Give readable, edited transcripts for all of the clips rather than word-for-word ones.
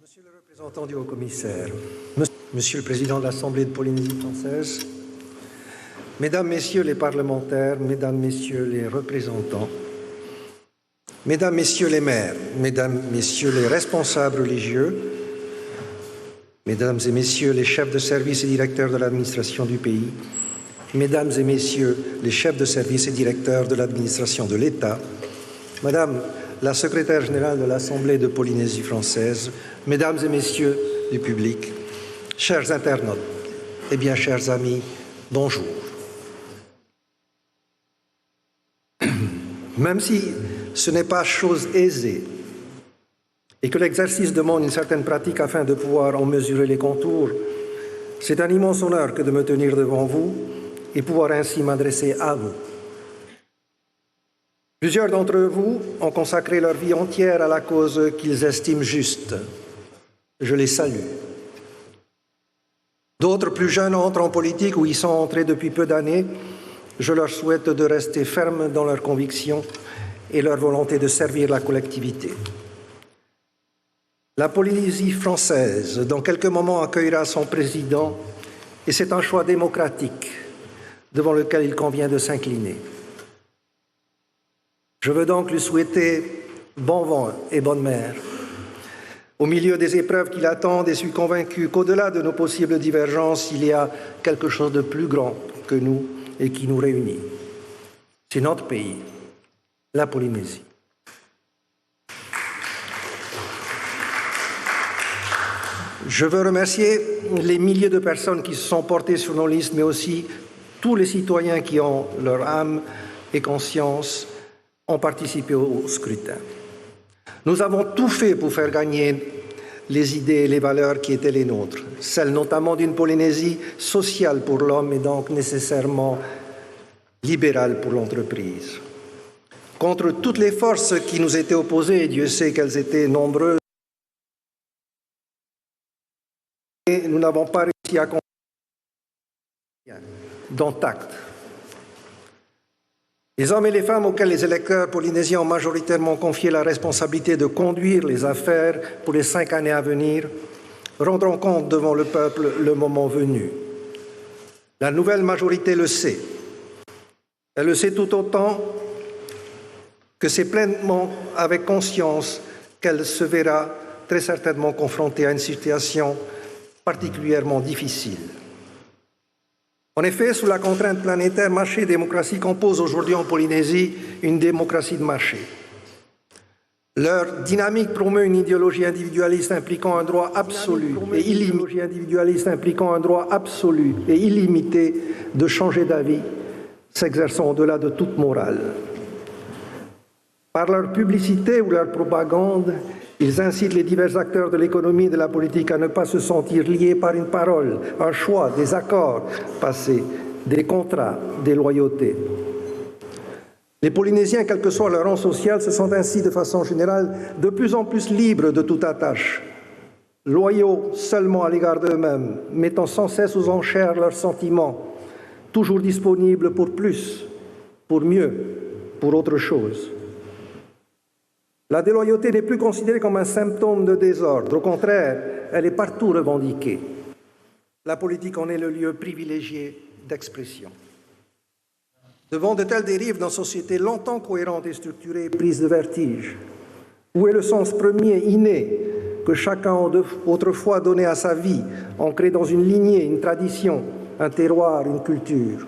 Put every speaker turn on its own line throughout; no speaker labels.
Monsieur le représentant du Haut-Commissaire, Monsieur le Président de l'Assemblée de Polynésie française, Mesdames, Messieurs les parlementaires, Mesdames, Messieurs les représentants, Mesdames, Messieurs les maires, Mesdames, Messieurs les responsables religieux, Mesdames et Messieurs les chefs de service et directeurs de l'administration du pays, Mesdames et Messieurs les chefs de service et directeurs de l'administration de l'État, Madame la secrétaire générale de l'Assemblée de Polynésie française, Mesdames et Messieurs du public, chers internautes et bien chers amis, bonjour. Même si ce n'est pas chose aisée et que l'exercice demande une certaine pratique afin de pouvoir en mesurer les contours, c'est un immense honneur que de me tenir devant vous et pouvoir ainsi m'adresser à vous. Plusieurs d'entre vous ont consacré leur vie entière à la cause qu'ils estiment juste. Je les salue. D'autres plus jeunes entrent en politique ou y sont entrés depuis peu d'années. Je leur souhaite de rester fermes dans leurs convictions et leur volonté de servir la collectivité. La Polynésie française, dans quelques moments, accueillera son président et c'est un choix démocratique devant lequel il convient de s'incliner. Je veux donc lui souhaiter bon vent et bonne mer. Au milieu des épreuves qui l'attendent, et suis convaincu qu'au-delà de nos possibles divergences, il y a quelque chose de plus grand que nous et qui nous réunit. C'est notre pays, la Polynésie. Je veux remercier les milliers de personnes qui se sont portées sur nos listes, mais aussi tous les citoyens qui ont leur âme et conscience ont participé au scrutin. Nous avons tout fait pour faire gagner les idées et les valeurs qui étaient les nôtres, celles notamment d'une Polynésie sociale pour l'homme et donc nécessairement libérale pour l'entreprise. Contre toutes les forces qui nous étaient opposées, et Dieu sait qu'elles étaient nombreuses, et nous n'avons pas réussi à convaincre dans tact. Les hommes et les femmes auxquels les électeurs polynésiens ont majoritairement confié la responsabilité de conduire les affaires pour les 5 années à venir rendront compte devant le peuple le moment venu. La nouvelle majorité le sait. Elle le sait tout autant que c'est pleinement avec conscience qu'elle se verra très certainement confrontée à une situation particulièrement difficile. En effet, sous la contrainte planétaire, marché et démocratie composent aujourd'hui en Polynésie une démocratie de marché. Leur dynamique promeut une idéologie individualiste impliquant un droit absolu et illimité de changer d'avis, s'exerçant au-delà de toute morale. Par leur publicité ou leur propagande, ils incitent les divers acteurs de l'économie et de la politique à ne pas se sentir liés par une parole, un choix, des accords passés, des contrats, des loyautés. Les Polynésiens, quel que soit leur rang social, se sentent ainsi de façon générale de plus en plus libres de toute attache, loyaux seulement à l'égard d'eux-mêmes, mettant sans cesse aux enchères leurs sentiments, toujours disponibles pour plus, pour mieux, pour autre chose. La déloyauté n'est plus considérée comme un symptôme de désordre. Au contraire, elle est partout revendiquée. La politique en est le lieu privilégié d'expression. Devant de telles dérives dans une société longtemps cohérente et structurée, prise de vertige, où est le sens premier, inné, que chacun a autrefois donné à sa vie, ancré dans une lignée, une tradition, un terroir, une culture?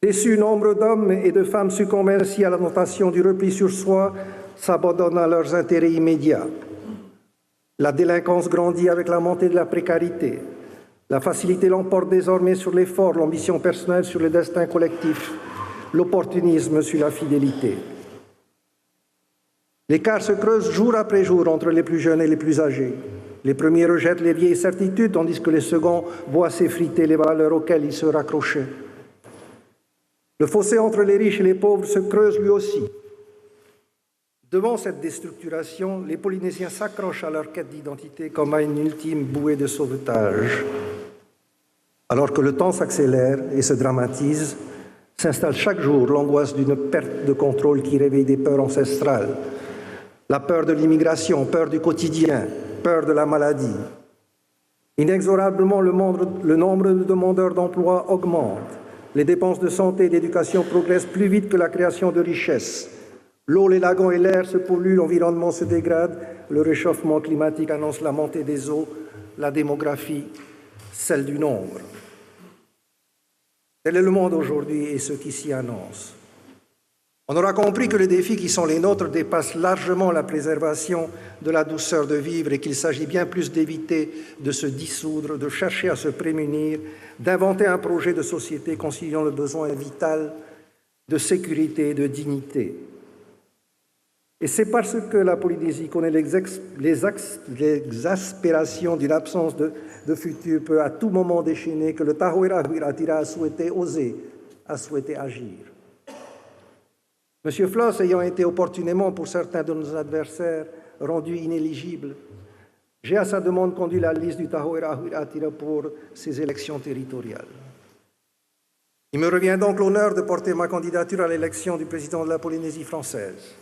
Déçus, nombre d'hommes et de femmes succombent ainsi à la tentation du repli sur soi, s'abandonnent à leurs intérêts immédiats. La délinquance grandit avec la montée de la précarité. La facilité l'emporte désormais sur l'effort, l'ambition personnelle sur le destin collectif, l'opportunisme sur la fidélité. L'écart se creuse jour après jour entre les plus jeunes et les plus âgés. Les premiers rejettent les vieilles certitudes, tandis que les seconds voient s'effriter les valeurs auxquelles ils se raccrochaient. Le fossé entre les riches et les pauvres se creuse lui aussi. Devant cette déstructuration, les Polynésiens s'accrochent à leur quête d'identité comme à une ultime bouée de sauvetage. Alors que le temps s'accélère et se dramatise, s'installe chaque jour l'angoisse d'une perte de contrôle qui réveille des peurs ancestrales. La peur de l'immigration, peur du quotidien, peur de la maladie. Inexorablement, le nombre de demandeurs d'emploi augmente. Les dépenses de santé et d'éducation progressent plus vite que la création de richesses. L'eau, les lagons et l'air se polluent, l'environnement se dégrade, le réchauffement climatique annonce la montée des eaux, la démographie, celle du nombre. Tel est le monde aujourd'hui et ce qui s'y annonce. On aura compris que les défis qui sont les nôtres dépassent largement la préservation de la douceur de vivre et qu'il s'agit bien plus d'éviter de se dissoudre, de chercher à se prémunir, d'inventer un projet de société conciliant le besoin vital de sécurité et de dignité. Et c'est parce que la Polynésie connaît l'exaspération d'une absence de futur peut à tout moment déchaîner que le Tahoe Rahuiraatira a souhaité oser, a souhaité agir. M. Floss ayant été opportunément, pour certains de nos adversaires, rendu inéligible, j'ai à sa demande conduit la liste du Tahoe Rahuiraatira pour ces élections territoriales. Il me revient donc l'honneur de porter ma candidature à l'élection du président de la Polynésie française.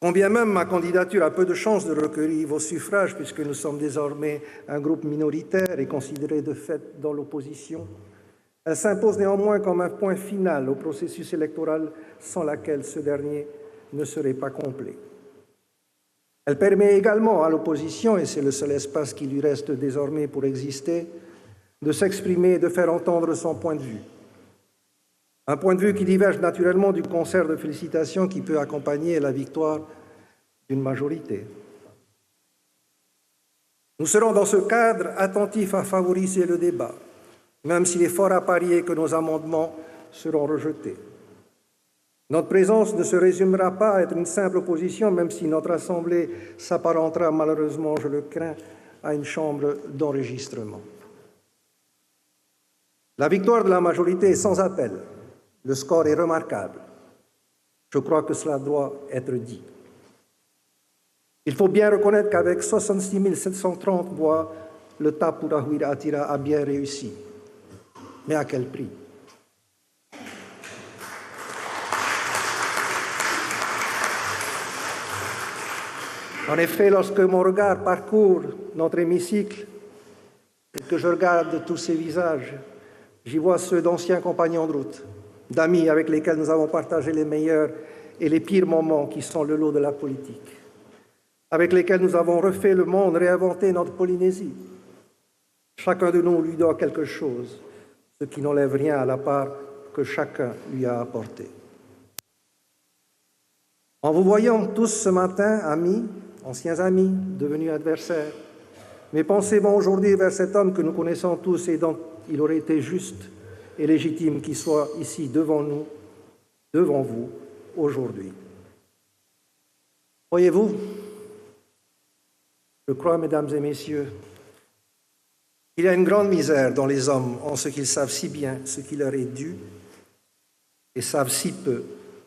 Combien même ma candidature a peu de chances de recueillir vos suffrages, puisque nous sommes désormais un groupe minoritaire et considéré de fait dans l'opposition, elle s'impose néanmoins comme un point final au processus électoral sans laquelle ce dernier ne serait pas complet. Elle permet également à l'opposition, et c'est le seul espace qui lui reste désormais pour exister, de s'exprimer et de faire entendre son point de vue. Un point de vue qui diverge naturellement du concert de félicitations qui peut accompagner la victoire d'une majorité. Nous serons dans ce cadre attentifs à favoriser le débat, même s'il est fort à parier que nos amendements seront rejetés. Notre présence ne se résumera pas à être une simple opposition, même si notre Assemblée s'apparentera malheureusement, je le crains, à une chambre d'enregistrement. La victoire de la majorité est sans appel. Le score est remarquable. Je crois que cela doit être dit. Il faut bien reconnaître qu'avec 66 730 voix, le Tapu Rahuiraatira a bien réussi. Mais à quel prix? En effet, lorsque mon regard parcourt notre hémicycle et que je regarde tous ces visages, j'y vois ceux d'anciens compagnons de route, d'amis avec lesquels nous avons partagé les meilleurs et les pires moments qui sont le lot de la politique, avec lesquels nous avons refait le monde, réinventé notre Polynésie. Chacun de nous lui doit quelque chose, ce qui n'enlève rien à la part que chacun lui a apporté. En vous voyant tous ce matin, amis, anciens amis, devenus adversaires, mes pensées vont aujourd'hui vers cet homme que nous connaissons tous et dont il aurait été juste et légitime qu'il soit ici devant nous, devant vous, aujourd'hui. Voyez-vous, je crois, mesdames et messieurs, il y a une grande misère dans les hommes en ce qu'ils savent si bien ce qui leur est dû et savent si peu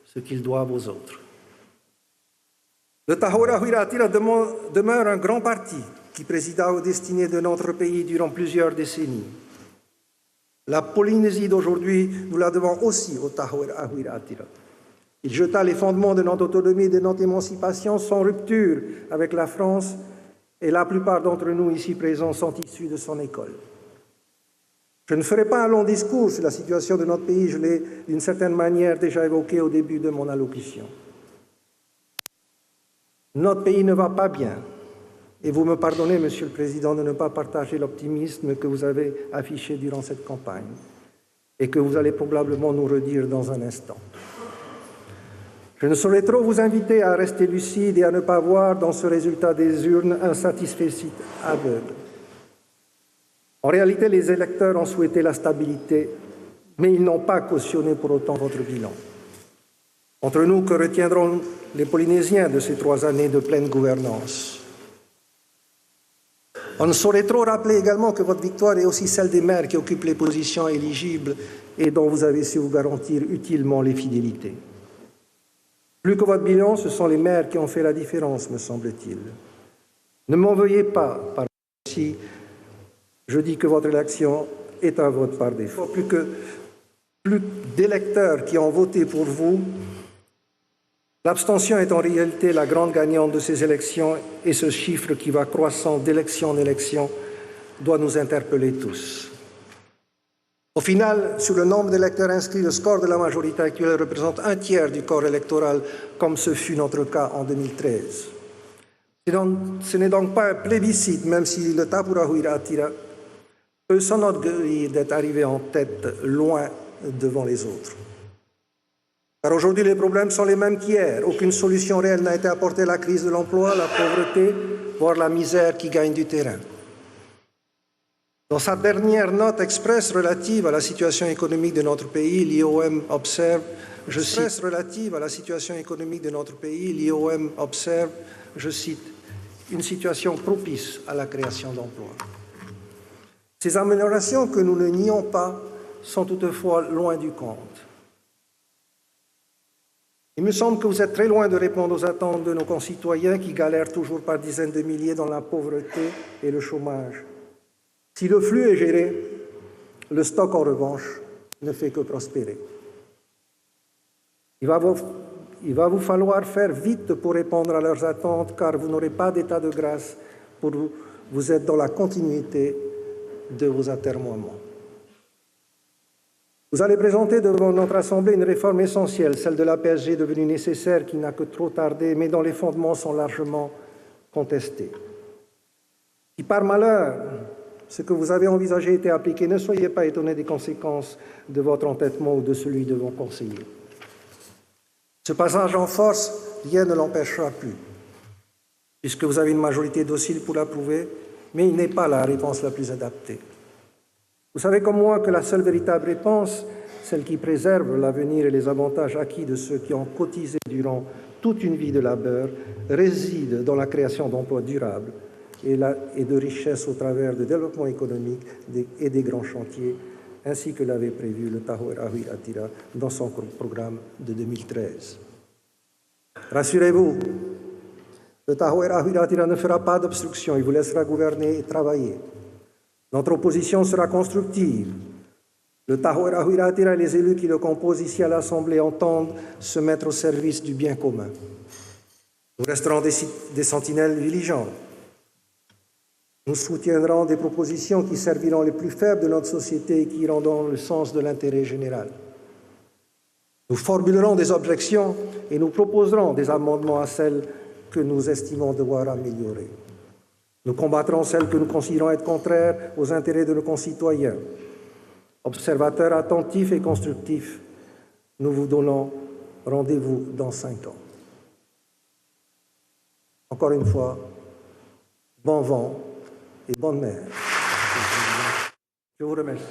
ce qu'ils doivent aux autres. Le Tahoe Rahuiraatira demeure un grand parti qui présida aux destinées de notre pays durant plusieurs décennies. La Polynésie d'aujourd'hui, nous la devons aussi au Tahoe Rahuiraatira. Il jeta les fondements de notre autonomie et de notre émancipation sans rupture avec la France, et la plupart d'entre nous ici présents sont issus de son école. Je ne ferai pas un long discours sur la situation de notre pays, je l'ai d'une certaine manière déjà évoqué au début de mon allocution. Notre pays ne va pas bien, et vous me pardonnez, Monsieur le Président, de ne pas partager l'optimisme que vous avez affiché durant cette campagne, et que vous allez probablement nous redire dans un instant. Je ne saurais trop vous inviter à rester lucide et à ne pas voir dans ce résultat des urnes un satisfecit aveugle. En réalité, les électeurs ont souhaité la stabilité, mais ils n'ont pas cautionné pour autant votre bilan. Entre nous, que retiendront les Polynésiens de ces 3 années de pleine gouvernance? On ne saurait trop rappeler également que votre victoire est aussi celle des maires qui occupent les positions éligibles et dont vous avez su vous garantir utilement les fidélités. Plus que votre bilan, ce sont les maires qui ont fait la différence, me semble-t-il. Ne m'en veuillez pas par si je dis que votre élection est un vote par défaut. Plus d'électeurs qui ont voté pour vous L'abstention est en réalité la grande gagnante de ces élections et ce chiffre qui va croissant d'élection en élection doit nous interpeller tous. Au final, sur le nombre d'électeurs inscrits, le score de la majorité actuelle représente un tiers du corps électoral, comme ce fut notre cas en 2013. Ce n'est donc pas un plébiscite, même si le Tahurahuiratira peut s'enorgueillir d'être arrivé en tête, loin devant les autres. Car aujourd'hui, les problèmes sont les mêmes qu'hier. Aucune solution réelle n'a été apportée à la crise de l'emploi, la pauvreté, voire la misère qui gagne du terrain. Dans sa dernière note expresse relative à la situation économique de notre pays, l'IOM observe, je cite, une situation propice à la création d'emplois. Ces améliorations, que nous ne nions pas, sont toutefois loin du compte. Il me semble que vous êtes très loin de répondre aux attentes de nos concitoyens qui galèrent toujours par dizaines de milliers dans la pauvreté et le chômage. Si le flux est géré, le stock, en revanche, ne fait que prospérer. Il va vous falloir faire vite pour répondre à leurs attentes, car vous n'aurez pas d'état de grâce pour vous êtes dans la continuité de vos atermoiements. Vous allez présenter devant notre Assemblée une réforme essentielle, celle de la PSG devenue nécessaire, qui n'a que trop tardé, mais dont les fondements sont largement contestés. Si par malheur, ce que vous avez envisagé était appliqué, ne soyez pas étonnés des conséquences de votre entêtement ou de celui de vos conseillers. Ce passage en force, rien ne l'empêchera plus, puisque vous avez une majorité docile pour l'approuver, mais il n'est pas la réponse la plus adaptée. Vous savez comme moi que la seule véritable réponse, celle qui préserve l'avenir et les avantages acquis de ceux qui ont cotisé durant toute une vie de labeur, réside dans la création d'emplois durables et de richesses au travers du développement économique et des grands chantiers, ainsi que l'avait prévu le Tahurahuiratira dans son programme de 2013. Rassurez-vous, le Tahurahuiratira ne fera pas d'obstruction, il vous laissera gouverner et travailler. Notre opposition sera constructive. Le Tahurahuiratira et les élus qui le composent ici à l'Assemblée entendent se mettre au service du bien commun. Nous resterons des sentinelles vigilantes. Nous soutiendrons des propositions qui serviront les plus faibles de notre société et qui iront dans le sens de l'intérêt général. Nous formulerons des objections et nous proposerons des amendements à celles que nous estimons devoir améliorer. Nous combattrons celles que nous considérons être contraires aux intérêts de nos concitoyens. Observateurs attentifs et constructifs, nous vous donnons rendez-vous dans 5 ans. Encore une fois, bon vent et bonne mer. Je vous remercie.